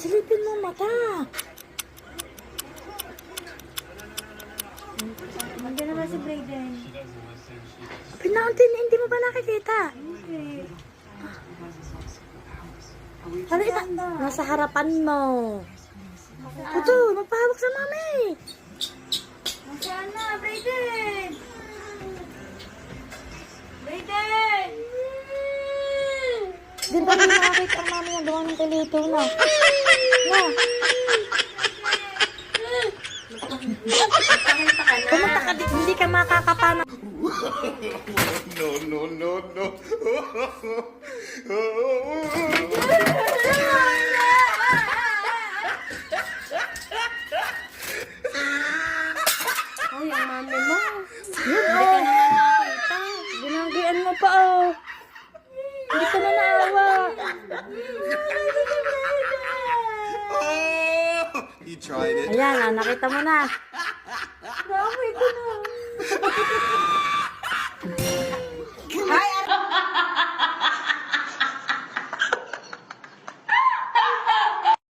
Silipin mo mata. Nandiyan naman si Brayden. Pinauntin, hindi mo ba nakikita? Okay. Halika, nasa harapan mo. Puto, magpahawak sa mami. Nasaan na, Brayden? Brayden! Di ba hindi nakakita ang mami ang gawa ng kilito na? Na. Pumunta ka dito, hindi ka makakapana. No. Ay, ang mami mo. Yun, Hindi ka naman nakita. Ginanggian mo pa, oh. Hindi ka na naawa. He tried it. Ayan, nakita mo na. Grabe ko na.